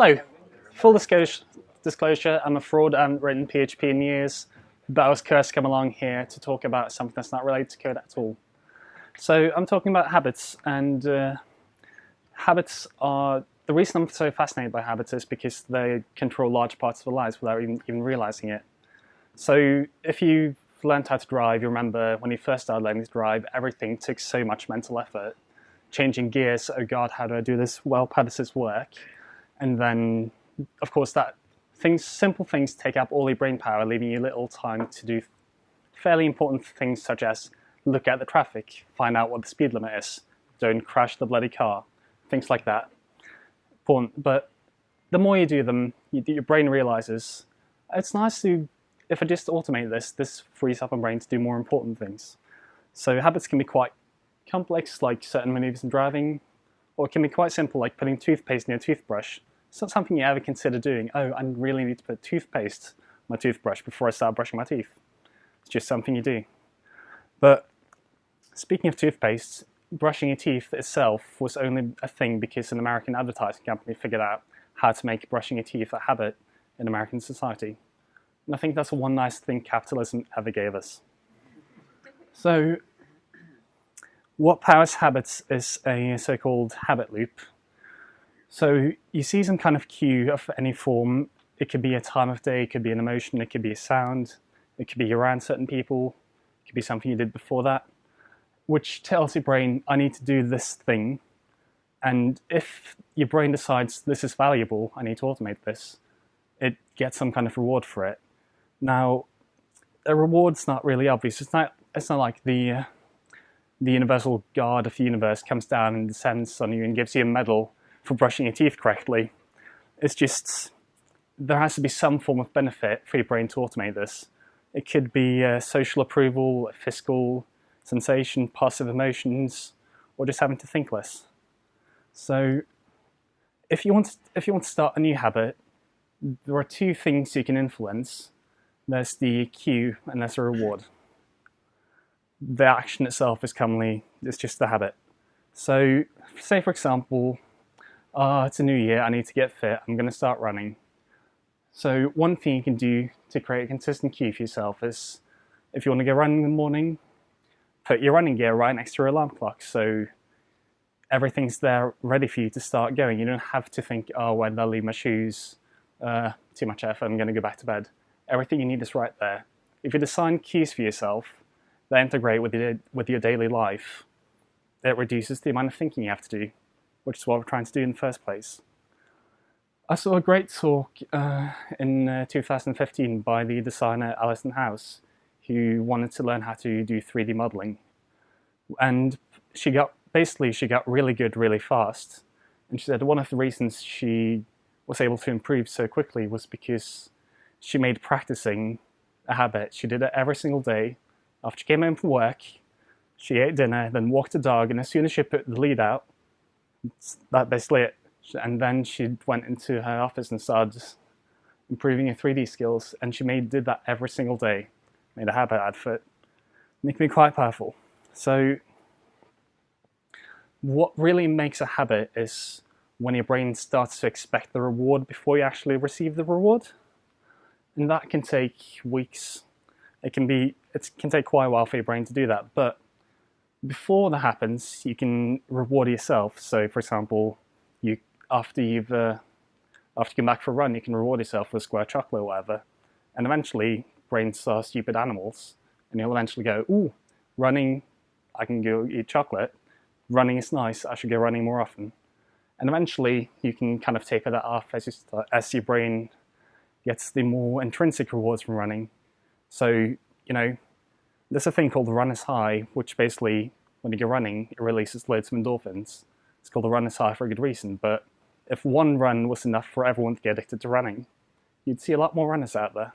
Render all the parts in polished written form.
Hello. Full disclosure, I'm a fraud. I haven't written PHP in years, but I was cursed to come along here to talk about something that's not related to code at all. So I'm talking about habits, and habits are, the reason I'm so fascinated by habits is because they control large parts of our lives without even realizing it. So if you've learned how to drive, you remember when you first started learning to drive, everything took so much mental effort. Changing gears, oh God, how do I do this? Well, how does this work? And then, of course, simple things take up all your brain power, leaving you little time to do fairly important things such as look at the traffic, find out what the speed limit is, don't crash the bloody car, things like that. Important. But the more you do them, your brain realizes, it's nice if I just automate this frees up my brain to do more important things. So habits can be quite complex, like certain maneuvers in driving, or it can be quite simple, like putting toothpaste in your toothbrush. It's not something you ever consider doing. Oh, I really need to put toothpaste in my toothbrush before I start brushing my teeth. It's just something you do. But speaking of toothpaste, brushing your teeth itself was only a thing because an American advertising company figured out how to make brushing your teeth a habit in American society. And I think that's the one nice thing capitalism ever gave us. So what powers habits is a so-called habit loop. So you see some kind of cue of any form. It could be a time of day, it could be an emotion, it could be a sound, it could be you're around certain people, it could be something you did before that, which tells your brain, I need to do this thing. And if your brain decides this is valuable, I need to automate this, it gets some kind of reward for it. Now, a reward's not really obvious. It's not like the universal god of the universe comes down and descends on you and gives you a medal for brushing your teeth correctly. It's just, there has to be some form of benefit for your brain to automate this. It could be social approval, fiscal sensation, positive emotions, or just having to think less. So if you want to start a new habit, there are two things you can influence. There's the cue and there's a reward. The action itself is it's just the habit. So say for example, it's a new year, I need to get fit, I'm going to start running. So one thing you can do to create a consistent cue for yourself is, if you want to go running in the morning, put your running gear right next to your alarm clock, so everything's there ready for you to start going. You don't have to think, oh, where did I leave my shoes? Too much effort, I'm going to go back to bed. Everything you need is right there. If you design cues for yourself that integrate with your daily life, it reduces the amount of thinking you have to do, which is what we're trying to do in the first place. I saw a great talk in 2015 by the designer Alison House, who wanted to learn how to do 3D modeling. And she got really good really fast. And she said one of the reasons she was able to improve so quickly was because she made practicing a habit. She did it every single day. After she came home from work, she ate dinner, then walked the dog, and as soon as she put the lead out, that basically it. And then she went into her office and started improving her 3D skills, and she did that every single day. Made a habit out of it. And it can be quite powerful. So what really makes a habit is when your brain starts to expect the reward before you actually receive the reward. And that can take weeks. It can take quite a while for your brain to do that. But before that happens, you can reward yourself. So for example, after you come back for a run, you can reward yourself with a square chocolate or whatever. And eventually, brains are stupid animals. And you'll eventually go, ooh, running, I can go eat chocolate. Running is nice, I should go running more often. And eventually, you can kind of taper that off as your brain gets the more intrinsic rewards from running. So, there's a thing called the runner's high, which basically, when you go running, it releases loads of endorphins. It's called the runner's high for a good reason, but if one run was enough for everyone to get addicted to running, you'd see a lot more runners out there.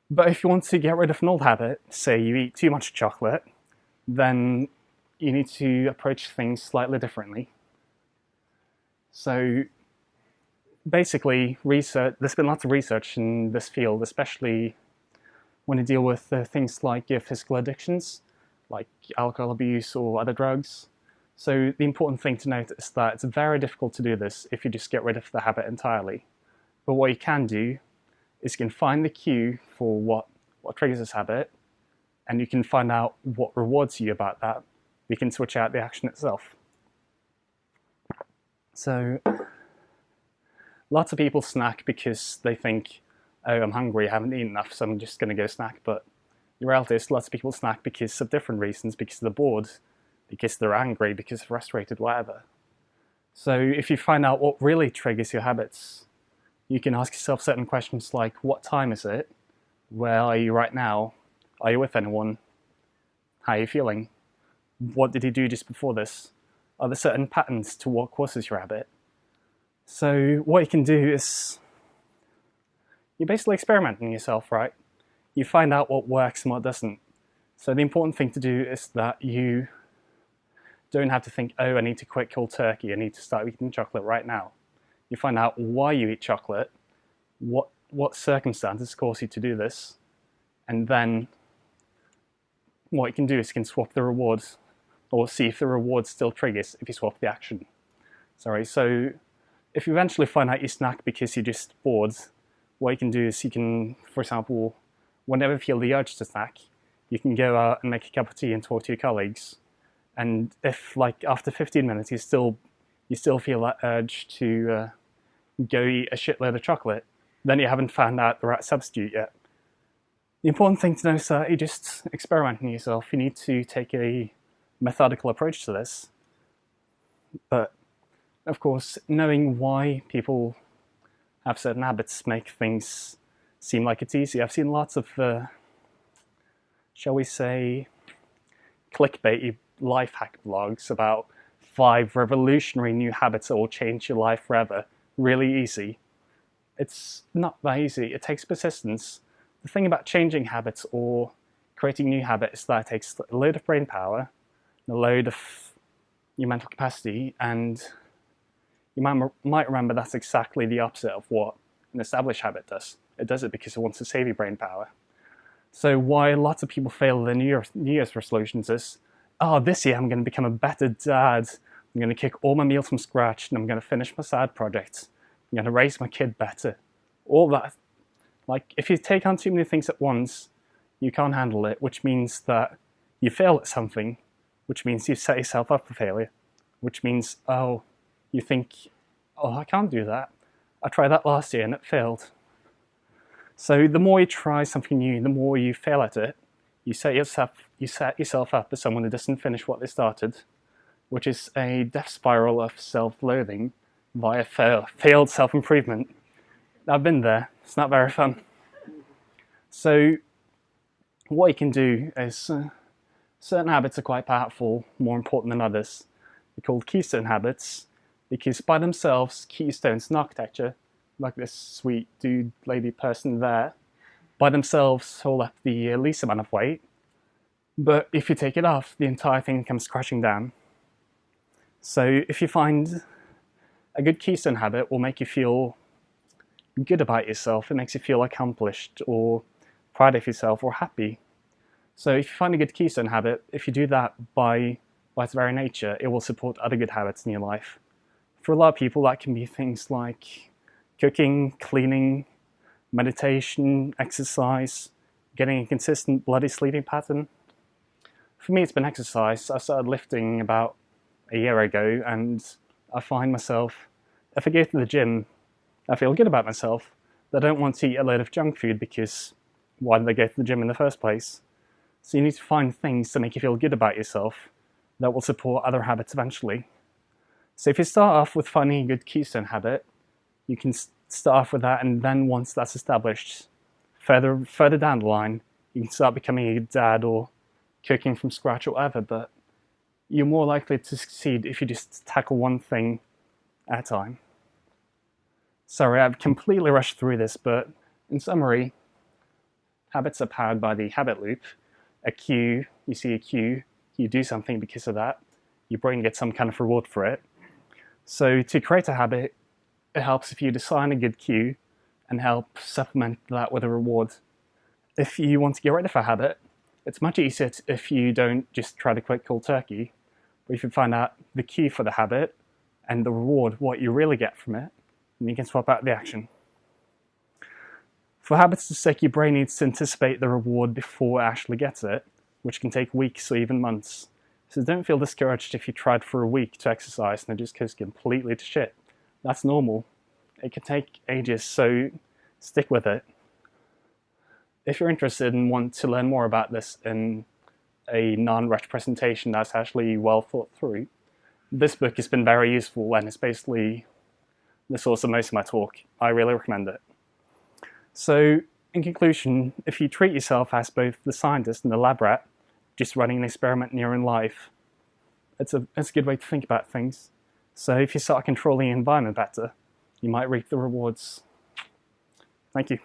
But if you want to get rid of an old habit, say you eat too much chocolate, then you need to approach things slightly differently. So basically, there's been lots of research in this field, especially when you deal with things like your physical addictions, like alcohol abuse or other drugs. So the important thing to note is that it's very difficult to do this if you just get rid of the habit entirely. But what you can do is you can find the cue for what triggers this habit, and you can find out what rewards you about that. You can switch out the action itself. So lots of people snack because they think, oh, I'm hungry, I haven't eaten enough, so I'm just going to go snack. But the reality is lots of people snack because of different reasons, because they're bored, because they're angry, because they're frustrated, whatever. So if you find out what really triggers your habits, you can ask yourself certain questions like, what time is it? Where are you right now? Are you with anyone? How are you feeling? What did you do just before this? Are there certain patterns to what causes your habit? So what you can do is, you're basically experimenting yourself, right? You find out what works and what doesn't. So the important thing to do is that you don't have to think, oh, I need to quit cold turkey, I need to start eating chocolate right now. You find out why you eat chocolate, what circumstances cause you to do this, and then what you can do is you can swap the rewards, or see if the reward still triggers if you swap the action. So if you eventually find out you snack because you're just bored, what you can do is you can, for example, whenever you feel the urge to snack, you can go out and make a cup of tea and talk to your colleagues. And if, like, after 15 minutes you still feel that urge to go eat a shitload of chocolate, then you haven't found out the right substitute yet. The important thing to know is that you're just experimenting yourself. You need to take a methodical approach to this. But of course, knowing why people have certain habits make things seem like it's easy. I've seen lots of, shall we say, clickbaity life hack blogs about 5 revolutionary new habits that will change your life forever. Really easy. It's not that easy. It takes persistence. The thing about changing habits or creating new habits is that it takes a load of brain power, a load of your mental capacity, and you might remember that's exactly the opposite of what an established habit does. It does it because it wants to save your brain power. So why lots of people fail their New Year's resolutions is, oh, this year I'm going to become a better dad. I'm going to cook all my meals from scratch, and I'm going to finish my side projects. I'm going to raise my kid better. All that. Like, if you take on too many things at once, you can't handle it, which means that you fail at something, which means you set yourself up for failure, which means, oh, you think, oh, I can't do that. I tried that last year and it failed. So the more you try something new, the more you fail at it, you set yourself up as someone who doesn't finish what they started, which is a death spiral of self-loathing via failed self-improvement. I've been there. It's not very fun. So what you can do is, certain habits are quite powerful, more important than others. They're called keystone habits because by themselves, keystones in architecture, like this sweet dude, lady person there, by themselves hold up the least amount of weight. But if you take it off, the entire thing comes crashing down. So if you find a good keystone habit will make you feel good about yourself, it makes you feel accomplished or proud of yourself or happy. So if you find a good keystone habit, if you do that by its very nature, it will support other good habits in your life. For a lot of people, that can be things like cooking, cleaning, meditation, exercise, getting a consistent bloody sleeping pattern. For me, it's been exercise. I started lifting about a year ago, and I find myself, if I go to the gym, I feel good about myself. I don't want to eat a load of junk food because why did I go to the gym in the first place? So you need to find things to make you feel good about yourself that will support other habits eventually. So if you start off with finding a good keystone habit, you can start off with that, and then once that's established, further down the line, you can start becoming a good dad or cooking from scratch or whatever, but you're more likely to succeed if you just tackle one thing at a time. Sorry, I've completely rushed through this, but in summary, habits are powered by the habit loop. A cue, you see a cue, you do something because of that, your brain gets some kind of reward for it. So to create a habit, it helps if you design a good cue and help supplement that with a reward. If you want to get rid of a habit, it's much easier if you don't just try to quit cold turkey, but if you find out the cue for the habit and the reward, what you really get from it, and you can swap out the action. For habits to stick, your brain needs to anticipate the reward before it actually gets it, which can take weeks or even months. So don't feel discouraged if you tried for a week to exercise and it just goes completely to shit. That's normal. It can take ages, so stick with it. If you're interested and want to learn more about this in a non-rush presentation that's actually well thought through, this book has been very useful and it's basically the source of most of my talk. I really recommend it. So, in conclusion, if you treat yourself as both the scientist and the lab rat, just running an experiment in your own life, it's a good way to think about things. So if you start controlling the environment better, you might reap the rewards. Thank you.